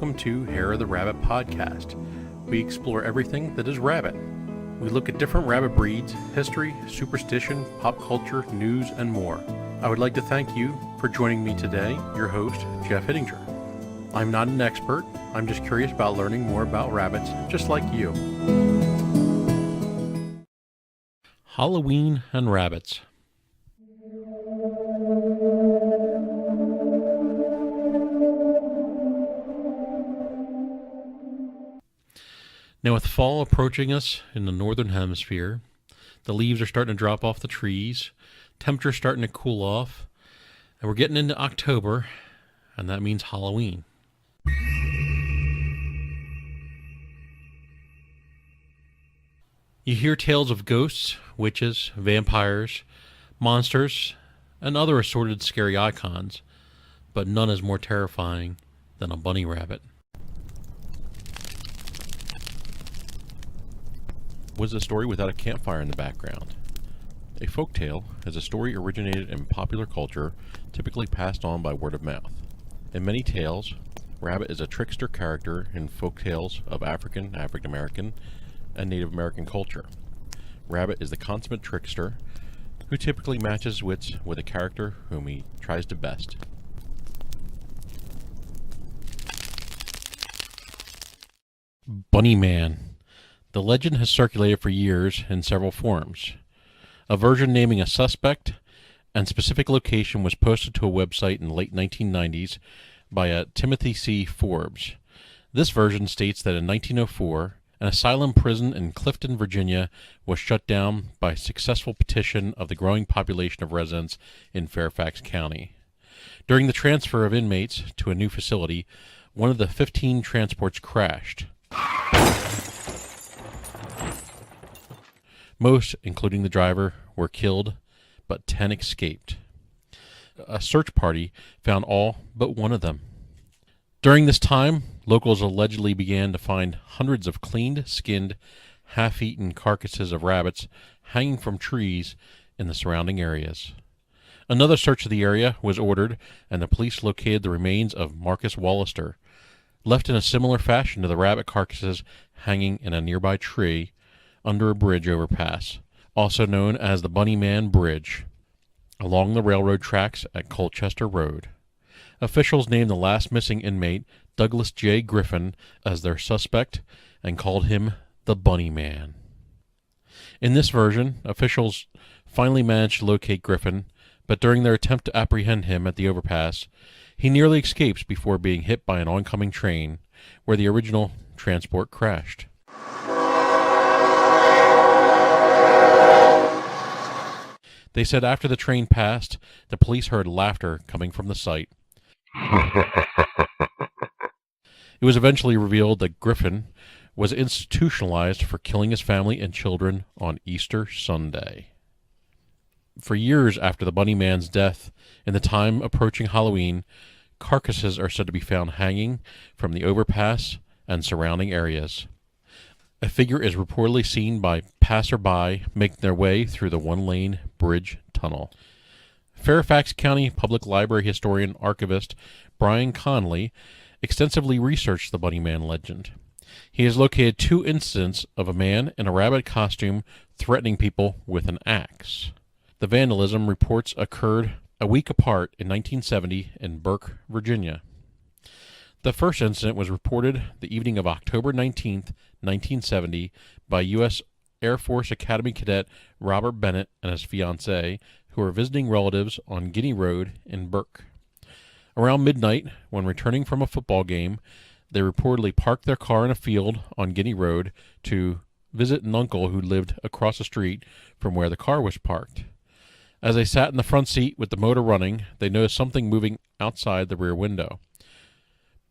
welcome to Hare the Rabbit podcast. We explore everything that is rabbit. We look at different rabbit breeds, history, superstition, pop culture, news, and more. I would like to thank you for joining me today, your host, Jeff Hittinger. I'm not an expert, I'm just curious about learning more about rabbits, just like you. Halloween and rabbits. Now, with fall approaching us in the northern hemisphere, the leaves are starting to drop off the trees, temperature's starting to cool off, and we're getting into October, and that means Halloween. You hear tales of ghosts, witches, vampires, monsters, and other assorted scary icons, but none is more terrifying than a bunny rabbit. Was a story without a campfire in the background. A folktale is a story originated in popular culture, typically passed on by word of mouth. In many tales, Rabbit is a trickster character in folktales of African, African American, and Native American culture. Rabbit is the consummate trickster who typically matches wits with a character whom he tries to best. Bunny Man. The legend has circulated for years in several forms. A version naming a suspect and specific location was posted to a website in the late 1990s by a Timothy C. Forbes. This version states that in 1904, an asylum prison in Clifton, Virginia was shut down by a successful petition of the growing population of residents in Fairfax County. During the transfer of inmates to a new facility, one of the 15 transports crashed. Most, including the driver, were killed, but 10 escaped. A search party found all but one of them. During this time, locals allegedly began to find hundreds of cleaned, skinned, half-eaten carcasses of rabbits hanging from trees in the surrounding areas. Another search of the area was ordered, and the police located the remains of Marcus Wallister, left in a similar fashion to the rabbit carcasses hanging in a nearby tree under a bridge overpass, also known as the Bunny Man Bridge, along the railroad tracks at Colchester Road. Officials named the last missing inmate, Douglas J. Griffin, as their suspect and called him the Bunny Man. In this version, officials finally managed to locate Griffin, but during their attempt to apprehend him at the overpass, he nearly escapes before being hit by an oncoming train, where the original transport crashed. They said after the train passed, the police heard laughter coming from the site. It was eventually revealed that Griffin was institutionalized for killing his family and children on Easter Sunday. For years after the Bunny Man's death, in the time approaching Halloween, carcasses are said to be found hanging from the overpass and surrounding areas. A figure is reportedly seen by passerby making their way through the one-lane bridge tunnel. Fairfax County Public Library historian archivist Brian Conley extensively researched the Bunny Man legend. He has located 2 incidents of a man in a rabbit costume threatening people with an axe. The vandalism reports occurred a week apart in 1970 in Burke, Virginia. The first incident was reported the evening of October 19, 1970, by U.S. Air Force Academy cadet Robert Bennett and his fiancée, who were visiting relatives on Guinea Road in Burke. Around midnight, when returning from a football game, they reportedly parked their car in a field on Guinea Road to visit an uncle who lived across the street from where the car was parked. As they sat in the front seat with the motor running, they noticed something moving outside the rear window.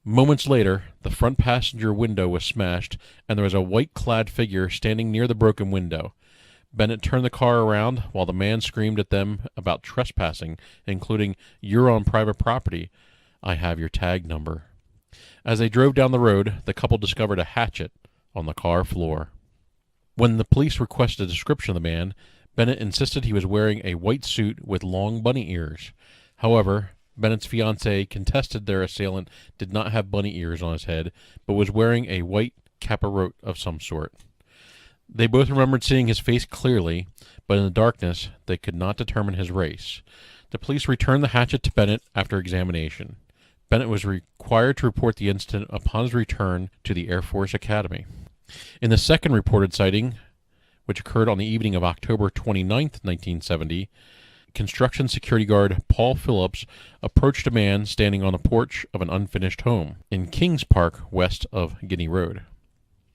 Moments later, the front passenger window was smashed, and there was a white-clad figure standing near the broken window. Bennett turned the car around while the man screamed at them about trespassing, including, "You're on private property. I have your tag number." As they drove down the road, the couple discovered a hatchet on the car floor. When the police requested a description of the man, Bennett insisted he was wearing a white suit with long bunny ears. However, Bennett's fiancée contested their assailant did not have bunny ears on his head, but was wearing a white caparote of some sort. They both remembered seeing his face clearly, but in the darkness they could not determine his race. The police returned the hatchet to Bennett after examination. Bennett was required to report the incident upon his return to the Air Force Academy. In the second reported sighting, which occurred on the evening of October 29, 1970, construction security guard Paul Phillips approached a man standing on the porch of an unfinished home in Kings Park, west of Guinea Road.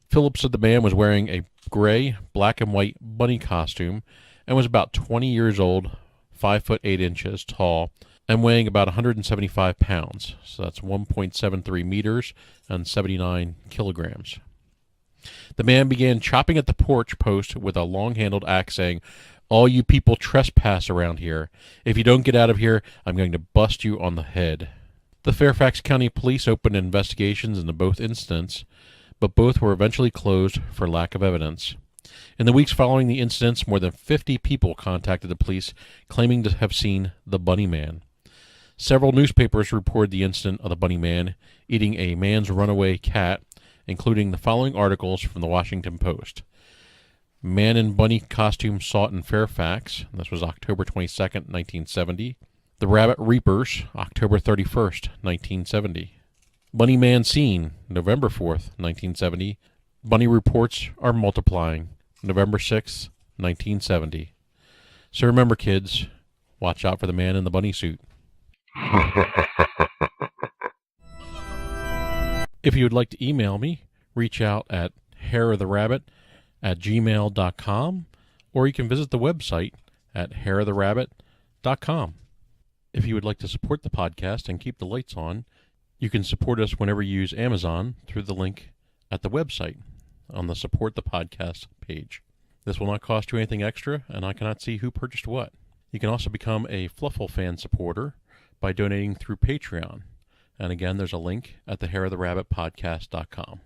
Phillips said the man was wearing a gray, black and white bunny costume and was about 20 years old, 5 foot 8 inches tall, and weighing about 175 pounds. So that's 1.73 meters and 79 kilograms. The man began chopping at the porch post with a long-handled axe, saying, "All you people trespass around here. If you don't get out of here, I'm going to bust you on the head." The Fairfax County Police opened investigations into both incidents, but both were eventually closed for lack of evidence. In the weeks following the incidents, more than 50 people contacted the police, claiming to have seen the Bunny Man. Several newspapers reported the incident of the Bunny Man eating a man's runaway cat, including the following articles from the Washington Post. Man in bunny costume sought in Fairfax. This was October 22nd, 1970. The Rabbit Reapers, October 31st, 1970. Bunny Man seen, November 4th, 1970. Bunny reports are multiplying, November 6th, 1970. So remember, kids, watch out for the man in the bunny suit. If you would like to email me, reach out at hareoftherabbit@gmail.com, or you can visit the website at hareoftherabbit.com. If you would like to support the podcast and keep the lights on, you can support us whenever you use Amazon through the link at the website on the Support the Podcast page. This will not cost you anything extra, and I cannot see who purchased what. You can also become a Fluffle fan supporter by donating through Patreon. And again, there's a link at the hareoftherabbitpodcast.com.